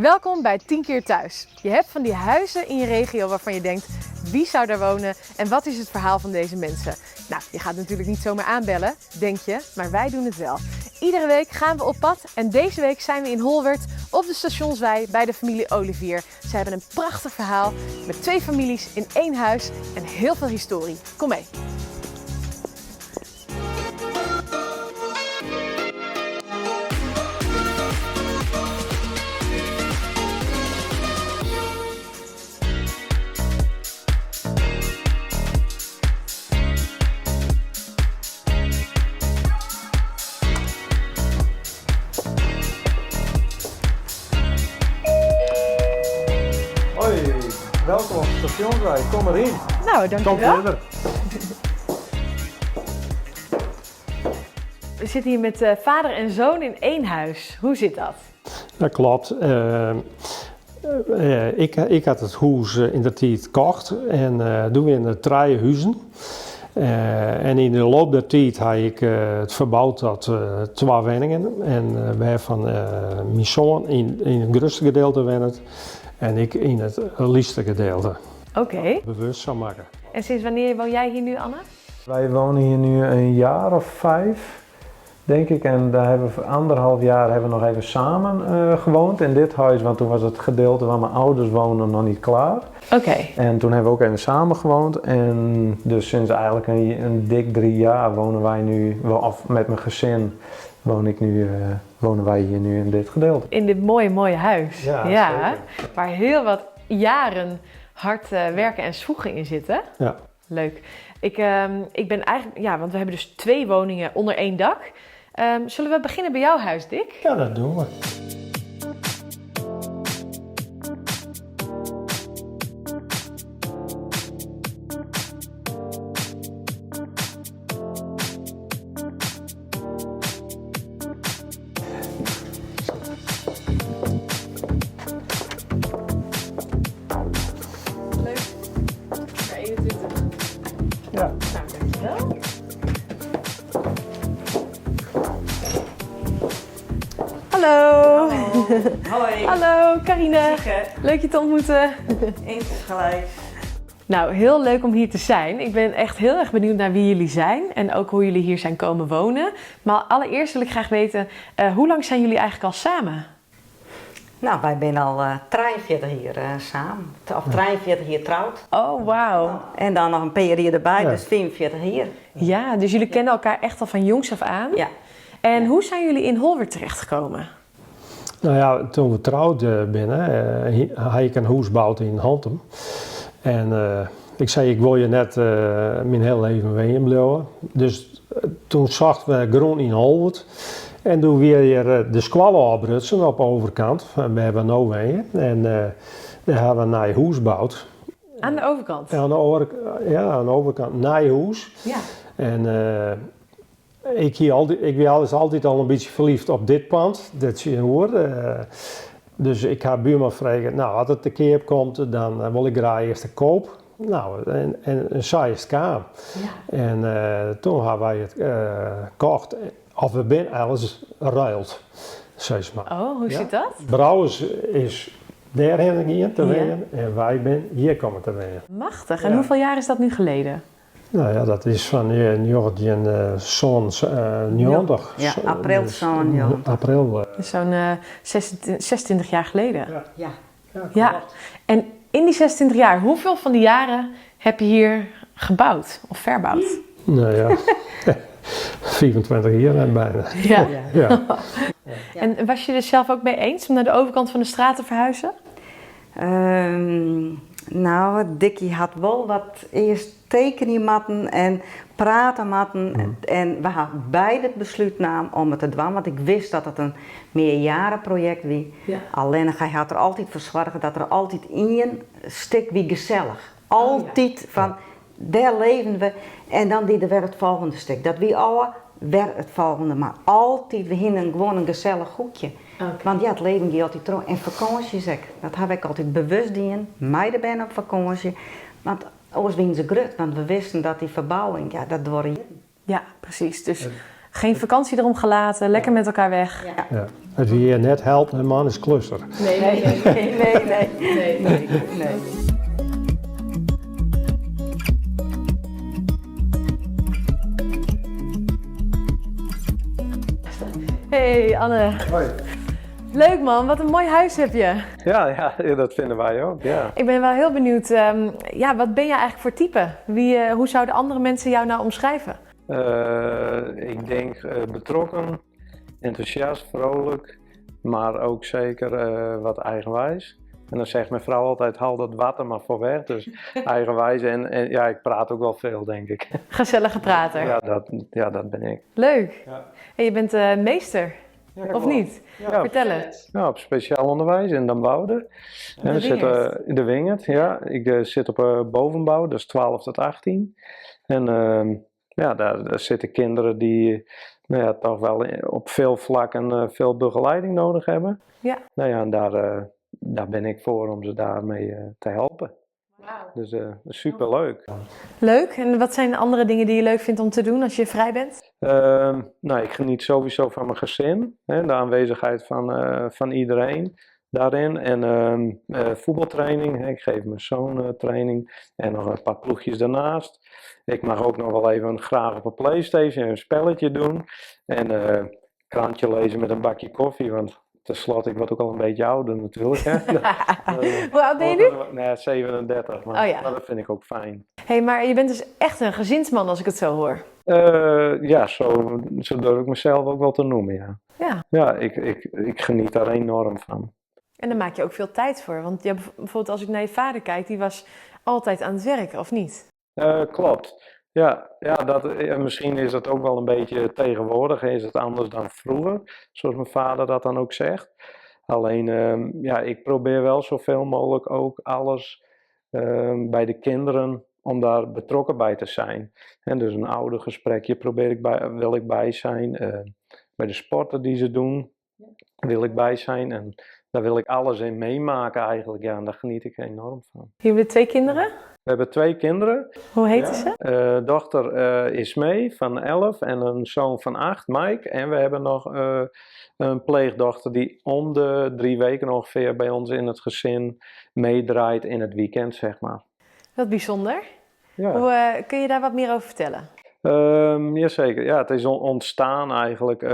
Welkom bij 10 keer thuis. Je hebt van die huizen in je regio waarvan je denkt, wie zou daar wonen en wat is het verhaal van deze mensen? Nou, je gaat natuurlijk niet zomaar aanbellen, denk je, maar wij doen het wel. Iedere week gaan we op pad en deze week zijn we in Holwert op de Stationswei bij de familie Olivier. Ze hebben een prachtig verhaal met 2 families in 1 huis en heel veel historie. Kom mee! Welkom op de Stationswei, kom erin. Nou, dankjewel. We zitten hier met vader en zoon in 1 huis. Hoe zit dat? Dat klopt. Ik had het huis in de tijd gekocht en doen we in de 3 huizen. En in de loop der tijd heb ik het verbouwd tot 2 woningen. En wij van mijn zoon in het grootste gedeelte wonen en ik in het liefste gedeelte. Oké. Bewust zou maken. En sinds wanneer woon jij hier nu, Anne? Wij wonen hier nu een jaar of 5, denk ik. En daar hebben we voor 1,5 jaar hebben we nog even samen gewoond in dit huis. Want toen was het gedeelte waar mijn ouders wonen nog niet klaar. Oké. En toen hebben we ook even samen gewoond. En dus sinds eigenlijk een dik 3 jaar wonen wij nu, of met mijn gezin wonen wij hier nu in dit gedeelte. In dit mooie huis. Ja, zeker. Waar heel wat jaren hard werken en zwoegen in zitten. Ja. Leuk. Ik ben eigenlijk, ja, want we hebben dus 2 woningen onder 1 dak. Zullen we beginnen bij jouw huis, Dick? Ja, dat doen we. Leuk. Nummer 21. Ja. Nou, dankjewel. Hallo. Hoi. Hallo, Carine. Zieke. Leuk je te ontmoeten. Eens gelijk. Nou, heel leuk om hier te zijn. Ik ben echt heel erg benieuwd naar wie jullie zijn en ook hoe jullie hier zijn komen wonen. Maar allereerst wil ik graag weten, hoe lang zijn jullie eigenlijk al samen? Nou, wij zijn al 43 hier samen. Of 43 hier trouwd. Oh, wauw. En dan nog een periode erbij, Ja. dus 44 hier. Ja, dus jullie kennen elkaar echt al van jongs af aan. Ja. En hoe zijn jullie in Holwert terechtgekomen? Nou ja, toen we trouwd binnen, had ik een huis gebouwd in Hantem. En ik zei, ik wil je net mijn hele leven wonen blijven. Dus toen zagen we groen in Holwert. En toen weer de squallen oprutsen op de overkant. We hebben nu wonen. En daar hebben we een nieuw huis gebouwd. Aan de overkant? En aan de overkant een nieuw huis. Ja. En ik was altijd al een beetje verliefd op dit pand, dat zie je hoor. Dus ik ga buurman vragen, nou als het de keer komt, dan wil ik graag eerst de koop. Nou, en zij is het kwam. Ja. En toen hebben wij het gekocht, of we zijn alles ruild, zeg maar. Oh, hoe Ja. zit dat? Brouwers is daarheen hier te Ja. wonen en wij zijn hier komen te wonen. Machtig. En Ja. hoeveel jaar is dat nu geleden? Nou ja, dat is van zo'n 90. Ja, april Dus, zo'n 90. April. Dus zo'n 26 jaar geleden. Ja. Ja. En in die 26 jaar, hoeveel van die jaren heb je hier gebouwd of verbouwd? Nou ja, 24 jaar bijna. Ja. Ja. En was je er zelf ook mee eens om naar de overkant van de straat te verhuizen? Nou, Dikkie had wel wat eerst tekenen matten en praten matten. En we hadden beide het besluit namen om het te doen, want ik wist dat het een meerjarenproject was. Ja. Alleen hij had er altijd voor zorgen dat er altijd één stuk wie gezellig. Altijd van, daar leven we en dan deden we het volgende stuk. Dat wie ouwe, weer het volgende, maar altijd we hinnen gewoon een gezellig hoekje. Okay. Want ja, het leven gaat altijd trouw. En vakanties ook. Dat heb ik altijd bewust doen. Meiden ben op vakantie. Want anders zijn ze grut. Want we wisten dat die verbouwing, ja, dat wordt hier. Ja, precies. Dus Geen vakantie erom gelaten, lekker met elkaar weg. Ja. Het wie je net helpt, een man is kluster. Nee. Hey Anne. Hoi. Leuk man, wat een mooi huis heb je. Ja, dat vinden wij ook, ja. Ik ben wel heel benieuwd, wat ben je eigenlijk voor type? Hoe zouden andere mensen jou nou omschrijven? Ik denk betrokken, enthousiast, vrolijk, maar ook zeker wat eigenwijs. En dan zegt mijn vrouw altijd, haal dat water maar voor weg. Dus eigenwijs en ja, ik praat ook wel veel, denk ik. Gezellige prater. Ja, dat ben ik. Leuk. Ja. En je bent meester, Ja, of klopt. niet? Ja, Vertel het. Ja, op speciaal onderwijs in Den Bouden. De Wingert. De Wingert, ja. Ik zit op bovenbouw, dus 12 tot 18. En daar zitten kinderen die toch wel op veel vlakken veel begeleiding nodig hebben. Ja. Nou ja, en daar ben ik voor om ze daarmee te helpen. Dus superleuk. Leuk. En wat zijn andere dingen die je leuk vindt om te doen als je vrij bent? Ik geniet sowieso van mijn gezin, hè, de aanwezigheid van iedereen daarin. En voetbaltraining, hè, ik geef mijn zoon training en nog een paar ploegjes daarnaast. Ik mag ook nog wel even graag op een PlayStation een spelletje doen. En krantje lezen met een bakje koffie, want tenslotte, ik word ook al een beetje ouder natuurlijk. Hè. Hoe oud ben je nu? Nee, 37, maar, Oh ja. maar dat vind ik ook fijn. Hey, maar je bent dus echt een gezinsman als ik het zo hoor. Zo durf ik mezelf ook wel te noemen, ja. Ja. Ja, ik geniet daar enorm van. En daar maak je ook veel tijd voor. Want bijvoorbeeld als ik naar je vader kijk, die was altijd aan het werk, of niet? Klopt. Ja, misschien is het ook wel een beetje tegenwoordig, is het anders dan vroeger, zoals mijn vader dat dan ook zegt. Alleen, ik probeer wel zoveel mogelijk ook alles bij de kinderen om daar betrokken bij te zijn. En dus een oudergesprekje wil ik bij zijn. Bij de sporten die ze doen wil ik bij zijn. En daar wil ik alles in meemaken eigenlijk. Ja, en daar geniet ik enorm van. Je hebt 2 kinderen? We hebben 2 kinderen. Hoe heten ze? Dochter Ismee van 11 en een zoon van 8, Mike. En we hebben nog een pleegdochter die om de 3 weken ongeveer bij ons in het gezin meedraait in het weekend, zeg maar. Wat bijzonder. Ja. Kun je daar wat meer over vertellen? Jazeker. Ja, het is ontstaan eigenlijk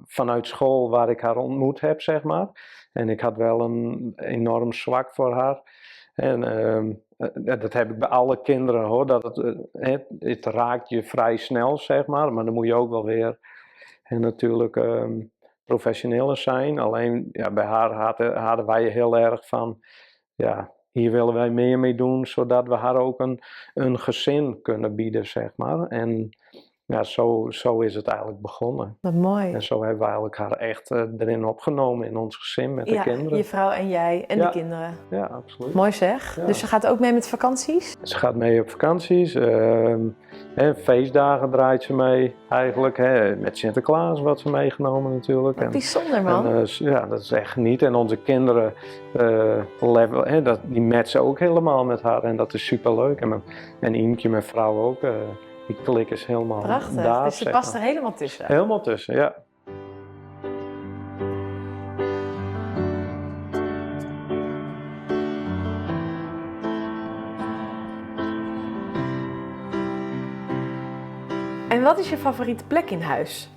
vanuit school waar ik haar ontmoet heb, zeg maar. En ik had wel een enorm zwak voor haar. En dat heb ik bij alle kinderen hoor. Dat het raakt je vrij snel, zeg maar. Maar dan moet je ook wel weer natuurlijk professioneel zijn. Alleen bij haar hadden wij heel erg van, ja, hier willen wij meer mee doen, zodat we haar ook een gezin kunnen bieden, zeg maar. En ja, zo is het eigenlijk begonnen. Wat mooi. En zo hebben we eigenlijk haar echt erin opgenomen in ons gezin met de kinderen. Je vrouw en jij en de kinderen. Ja, absoluut. Mooi zeg. Ja. Dus ze gaat ook mee met vakanties? Ze gaat mee op vakanties. Feestdagen draait ze mee eigenlijk. Met Sinterklaas wordt ze meegenomen natuurlijk. Wat bijzonder man. En, dat is echt niet. En onze kinderen, die matchen ook helemaal met haar. En dat is superleuk. En Iemtje, mijn vrouw ook. Die klik is helemaal prachtig. daar. Dus ze past er helemaal tussen. Helemaal tussen, ja. En wat is je favoriete plek in huis?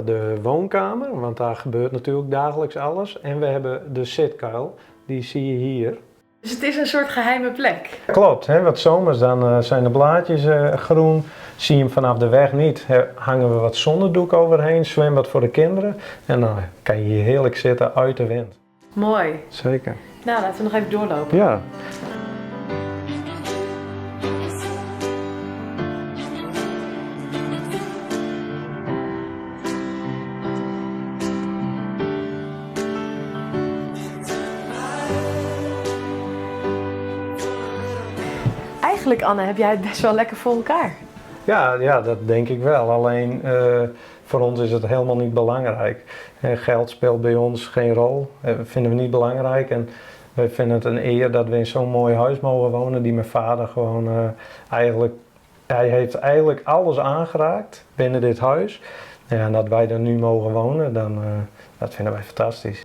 De woonkamer, want daar gebeurt natuurlijk dagelijks alles. En we hebben de zitkuil, die zie je hier. Dus het is een soort geheime plek. Klopt, wat zomers dan zijn de blaadjes groen. Zie je hem vanaf de weg niet, hangen we wat zonnedoek overheen, zwembad voor de kinderen. En dan kan je hier heerlijk zitten uit de wind. Mooi. Zeker. Nou, laten we nog even doorlopen. Ja. Eigenlijk, Anne, heb jij het best wel lekker voor elkaar. Ja, dat denk ik wel. Alleen voor ons is het helemaal niet belangrijk. Geld speelt bij ons geen rol. Vinden we niet belangrijk. En we vinden het een eer dat we in zo'n mooi huis mogen wonen. Die mijn vader gewoon hij heeft eigenlijk alles aangeraakt binnen dit huis. Ja, en dat wij er nu mogen wonen, dan, dat vinden wij fantastisch.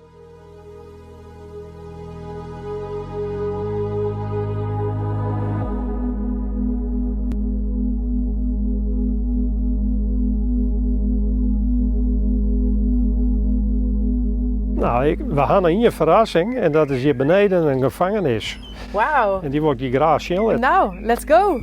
Nou, we gaan naar een verrassing en dat is hier beneden een gevangenis. Wauw. En die wordt die graag zien. Nou, let's go.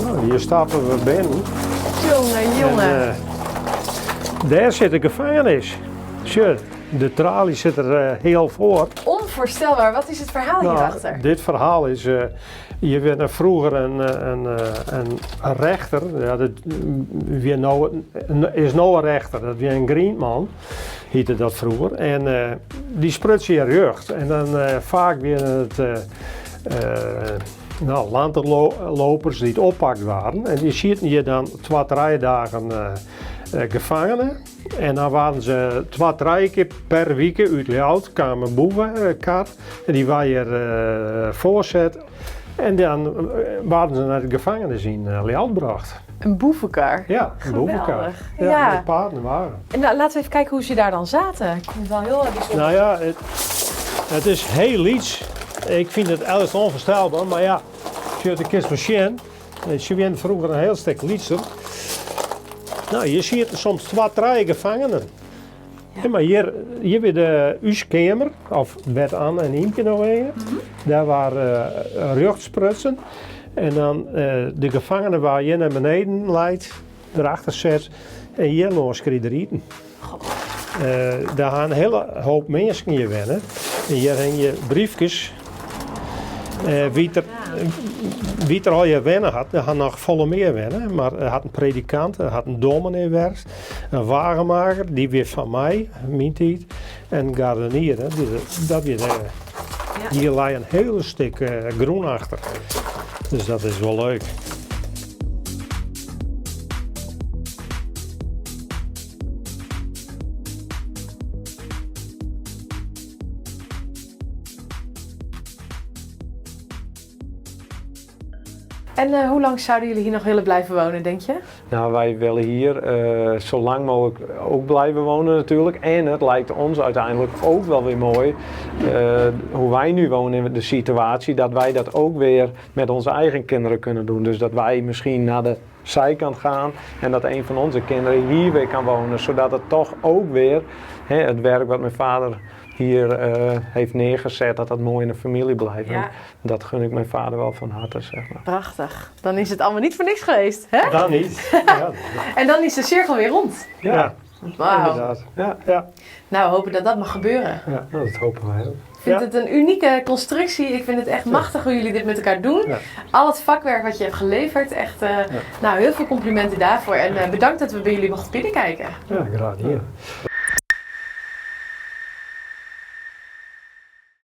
Nou, hier stappen we binnen. Jongen. En, daar zit een gevangenis. Zo, de tralie zit er heel voor. Onvoorstelbaar. Wat is het verhaal hierachter? Dit verhaal is, je werd vroeger een rechter, ja, dat is nou een rechter, dat was een Grienman, heette dat vroeger. En die sprutste je jeugd. En dan vaak weer het landlopers die het oppakt waren. En die zitten hier dan 2-3 dagen gevangenen. En dan waren ze 2-3 keer per week uit Leeuwarden, kwamen boevenkar. En die waren hier voorzet. En dan waren ze naar de gevangenis in Leeuwarden gebracht. Een boevenkar. Ja, een boevenkar. Geweldig. Ja, Ja. met paarden waren. En laten we even kijken hoe ze daar dan zaten. Ik vond het wel heel bijzonder. Nou ja, het is heel iets. Ik vind het alles onvoorstelbaar, maar ja, als je de kist van Sjen, ze werden vroeger een heel stuk liedser. Nou, je ziet soms 2-3 gevangenen. Ja. Maar hier weer de uskamer, of werd aan en Iemke nog een. Daar waren rugtsprutsen. En dan de gevangenen waar je naar beneden leidt, erachter zet en hier los krijg je eten. Daar gaan een hele hoop mensen hier wennen. En hier hang je briefjes. Wie er al je wennen had, er had nog volle meer wennen. Maar er had een predikant, er had een dominee werkt, een wagenmaker, die weer van mij, mijn tijd, en een gardenier. Dat weer hier lag een hele stuk groen achter. Dus dat is wel leuk. En hoe lang zouden jullie hier nog willen blijven wonen, denk je? Nou, wij willen hier zo lang mogelijk ook blijven wonen natuurlijk. En het lijkt ons uiteindelijk ook wel weer mooi hoe wij nu wonen in de situatie, dat wij dat ook weer met onze eigen kinderen kunnen doen. Dus dat wij misschien naar de zijkant gaan en dat een van onze kinderen hier weer kan wonen. Zodat het toch ook weer, het werk wat mijn vader hier heeft neergezet, dat mooi in de familie blijft. Ja. Dat gun ik mijn vader wel van harte, zeg maar. Prachtig. Dan is het allemaal niet voor niks geweest, hè? Dan niet. Ja, En dan is de cirkel weer rond. ja. Wauw. Inderdaad. Ja. Ja. Nou, we hopen dat dat mag gebeuren. Ja, dat hopen wij ook. Ik vind het een unieke constructie. Ik vind het echt machtig hoe jullie dit met elkaar doen. Ja. Al het vakwerk wat je hebt geleverd. Echt, nou, heel veel complimenten daarvoor. En bedankt dat we bij jullie mochten binnenkijken. Ja, graag hier.